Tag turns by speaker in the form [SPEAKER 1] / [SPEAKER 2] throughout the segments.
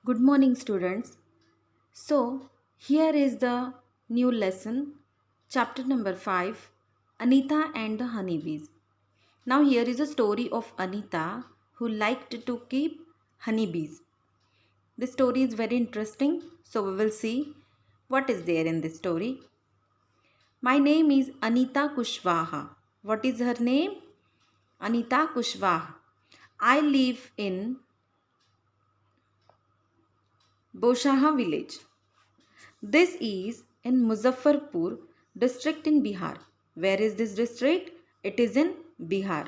[SPEAKER 1] Good morning, students. So, here is the new lesson, chapter number 5, Anita and the Honeybees. Now, here is a story of Anita who liked to keep honeybees. This story is very interesting, so we will see what is there in this story. My name is Anita Kushwaha. What is her name? Anita Kushwaha. I live in Boshaha village. This is in Muzaffarpur district in Bihar. Where is this district? It is in Bihar.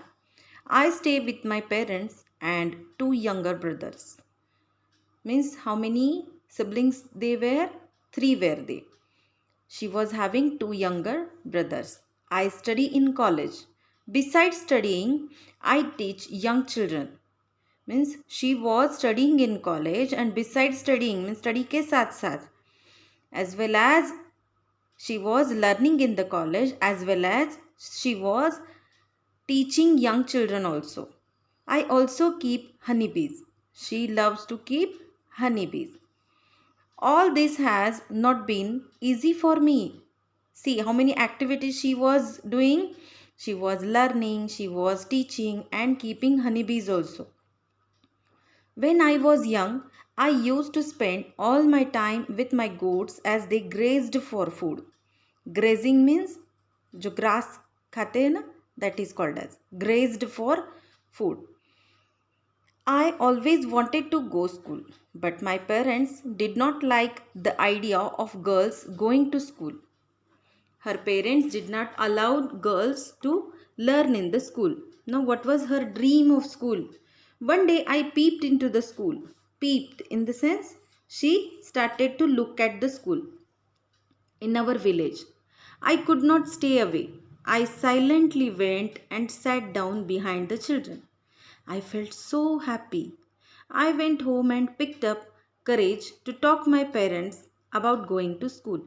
[SPEAKER 1] I stay with my parents and two younger brothers. Means how many siblings they were? Three were they. She was having two younger brothers. I study in college. Besides studying, I teach young children. Means she was studying in college and besides studying means study के साथ साथ as well as she was learning in the college as well as she was teaching young children also. I also keep honeybees. She loves to keep honeybees. All this has not been easy for me. See how many activities she was doing. She was learning, she was teaching and keeping honeybees also. When I was young, I used to spend all my time with my goats as they grazed for food. Grazing means जो grass खाते हैं ना, that is called as grazed for food. I always wanted to go school, but my parents did not like the idea of girls going to school. Her parents did not allow girls to learn in the school. Now, what was her dream of school? One day I peeped into the school. Peeped in the sense she started to look at the school in our village. I could not stay away. I silently went and sat down behind the children. I felt so happy. I went home and picked up courage to talk my parents about going to school.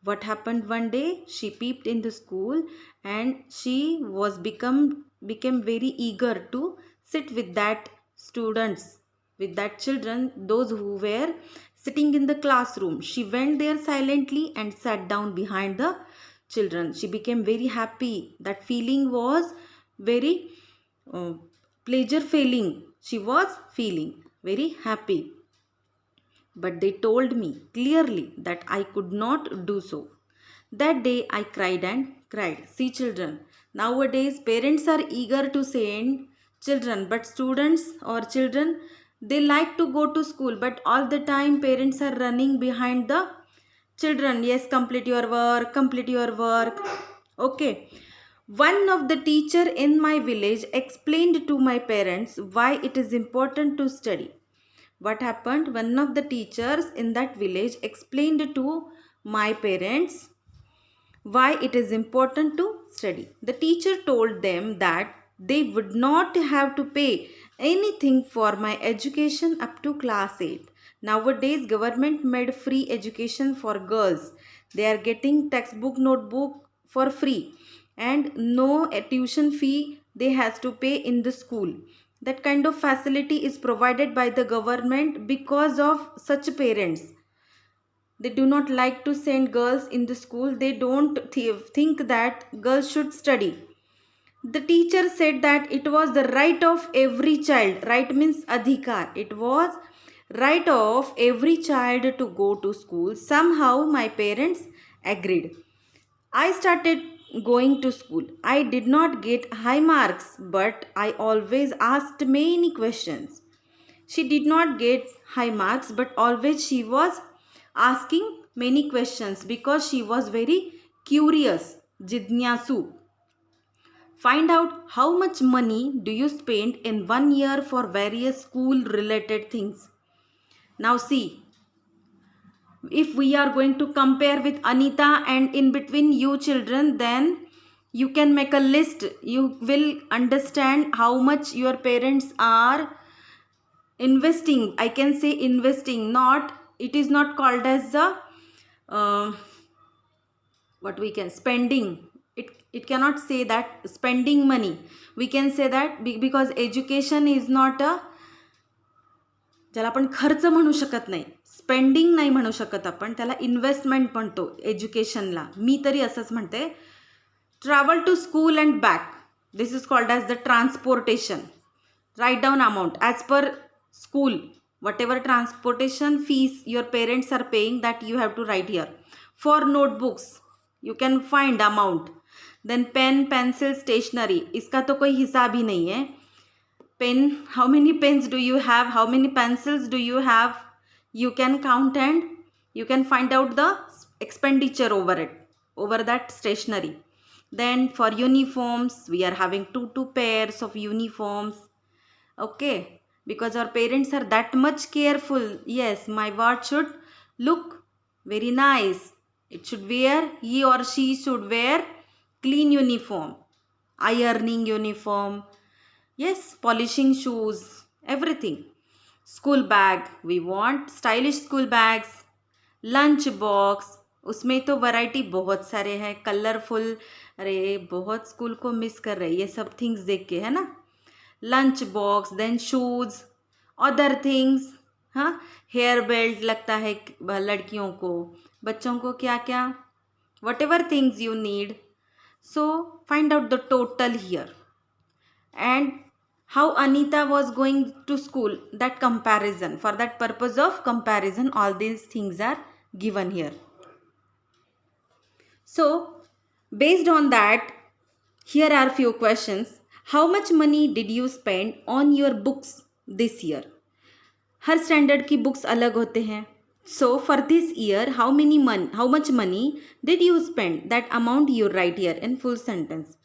[SPEAKER 1] What happened one day? She peeped in the school and she was became very eager to sit with that students, with that children, those who were sitting in the classroom. She went there silently and sat down behind the children. She became very happy. That feeling was very uh, pleasure feeling. She was feeling very happy. But they told me clearly that I could not do so. That day I cried and cried. See, children, nowadays parents are eager to send children, but students or children they like to go to school, but all the time parents are running behind the children. Yes, complete your work, complete your work. Okay. One of the teacher in my village explained to my parents why it is important to study. What happened? One of the teachers in that village explained to my parents why it is important to study. The teacher told them that they would not have to pay anything for my education up to class 8. Nowadays government made free education for girls. They are getting textbook notebook for free and no tuition fee they has to pay in the school. That kind of facility is provided by the government because of such parents. They do not like to send girls in the school. They don't think that girls should study. The teacher said that it was the right of every child. Right means adhikar. It was right of every child to go to school. Somehow my parents agreed. I started going to school. I did not get high marks, but I always asked many questions. She did not get high marks, but always she was asking many questions because she was very curious, jidnyasu. Find out how much money do you spend in 1 year for various school related things. Now see, if we are going to compare with Anita and in between you children, then you can make a list. You will understand how much your parents are investing. I can say investing, not it is not called as the uh, what we can spending. It cannot say that spending money. We can say that because education is not a ज्याला आपण खर्च म्हणू शकत नाही, spending नाही म्हणू शकत आपण, त्याला इन्व्हेस्टमेंट म्हणतो एज्युकेशनला. मी तरी असंच म्हणते. Travel to school and back, this is called as the transportation. Write down amount as per school, whatever transportation fees your parents are paying, that you have to write here. For notebooks you can find amount. Then pen, pencil, stationery, इसका तो कोई हिसाब ही नहीं है. Pen, how many pens do you have, how many pencils do you have, you can count and you can find out the expenditure over it, over that stationery. Then for uniforms, we are having two pairs of uniforms. Okay, because our parents are that much careful. Yes, my ward should look very nice. It should wear, he or she should wear clean uniform, ironing uniform. Yes, polishing shoes, everything. School bag, we want stylish school bags. Lunch box, उसमें तो variety बहुत सारे हैं, colourful. अरे बहुत school को miss कर रहे ये सब थिंग्स देख के, है ना. Lunch box, then shoes, other things. हाँ, हेयर बेल्ट लगता है लड़कियों को, बच्चों को क्या क्या, whatever things you need. So find out the total here and how Anita was going to school, that comparison. For that purpose of comparison all these things are given here. So based on that here are few questions. How much money did you spend on your books this year? Her standard की books अलग होते हैं. So for this year, how much money did you spend? That amount you write here in full sentence.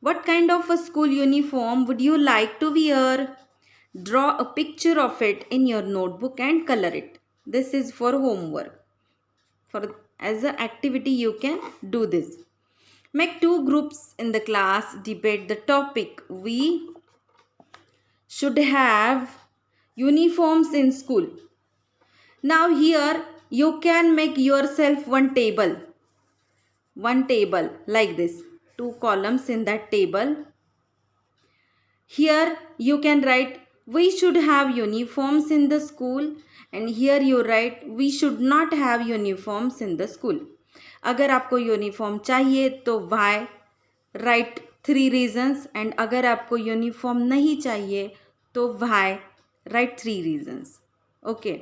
[SPEAKER 1] What kind of a school uniform would you like to wear? Draw a picture of it in your notebook and color it. This is for homework. As an activity you can do this. Make two groups in the class, debate the topic. We should have uniforms in school. Now here you can make yourself one table like this, two columns in that table. Here you can write we should have uniforms in the school, and here you write we should not have uniforms in the school. अगर आपको uniform चाहिए तो why, write 3 regions. And अगर आपको uniform नहीं चाहिए तो why, write 3 reasons. Okay,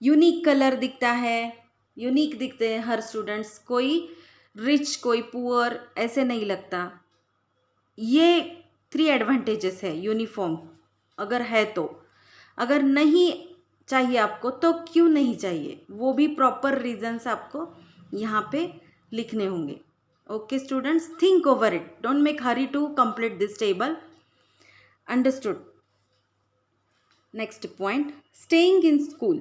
[SPEAKER 1] unique colour दिखता है, यूनिक दिखते हैं हर स्टूडेंट्स, कोई रिच कोई पुअर ऐसे नहीं लगता. ये 3 एडवांटेजेस है यूनिफॉर्म अगर है तो. अगर नहीं चाहिए आपको तो क्यों नहीं चाहिए, वो भी प्रॉपर रीजन्स आपको यहाँ पे लिखने होंगे. Okay students, think over it, don't make hurry to complete this table. Understood. Next point, staying in school.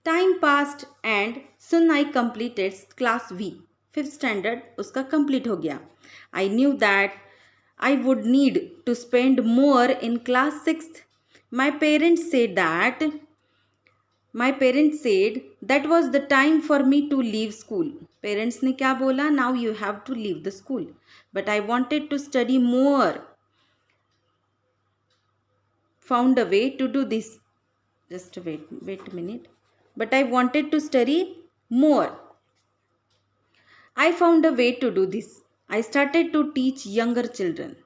[SPEAKER 1] Time passed and soon I completed class V. 5th standard उसका कंप्लीट हो गया. I knew that I would need to spend more in class 6th. My parents said that was the time for me to leave school. Parents ने क्या बोला? Now you have to leave the school. But I wanted to study more. Found a way to do this. Just wait a minute. But I wanted to study more. I found a way to do this. I started to teach younger children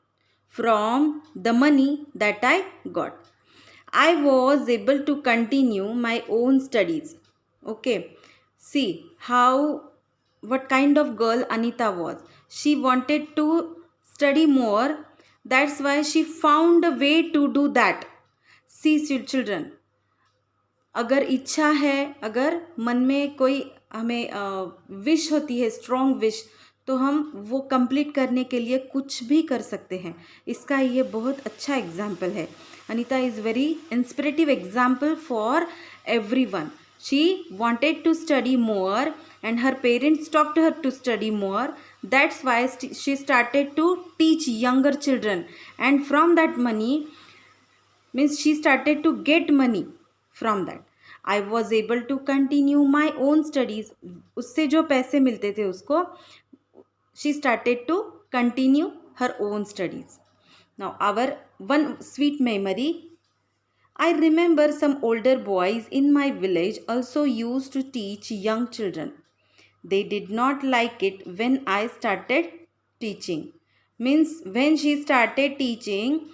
[SPEAKER 1] from the money that I got. I was able to continue my own studies. Okay, see what kind of girl Anita was. She wanted to study more. That's why she found a way to do that. See children, अगर इच्छा है, अगर मन में कोई हमें wish होती है, स्ट्रॉन्ग विश, तो हम वो कंप्लीट करने के लिए कुछ भी कर सकते हैं. इसका ये बहुत अच्छा एग्जाम्पल है. Anita is very inspirative example for everyone. She wanted to study more and her parents stopped her to study more. That's why she started to teach younger children, and from that money, means she started to get money from that. I was able to continue my own studies. उससे जो पैसे मिलते थे उसको she started to continue her own studies. Now our one sweet memory, I remember some older boys in my village also used to teach young children. They did not like it when I started teaching. Means when she started teaching,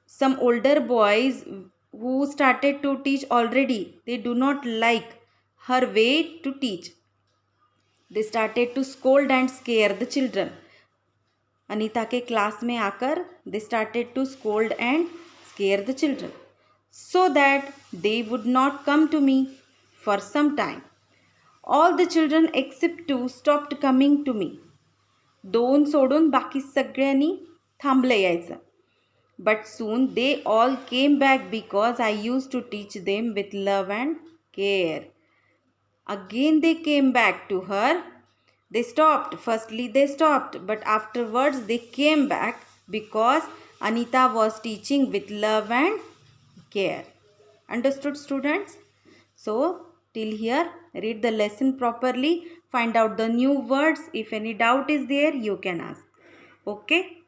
[SPEAKER 1] some older boys who started to teach already, they do not like her way to teach. They started to scold and scare the children. Anita के class में आकर they started to scold and scare the children so that they would not come to me for some time. All the children except two stopped coming to me. दोन सोडून बाकी सगळ्यांनी थांबलं यायचं. But soon they all came back because I used to teach them with love and care. Again they came back to her. They stopped. Firstly they stopped, but afterwards they came back because Anita was teaching with love and care. Understood, students? So till here, read the lesson properly. Find out the new words. If any doubt is there, you can ask. Okay.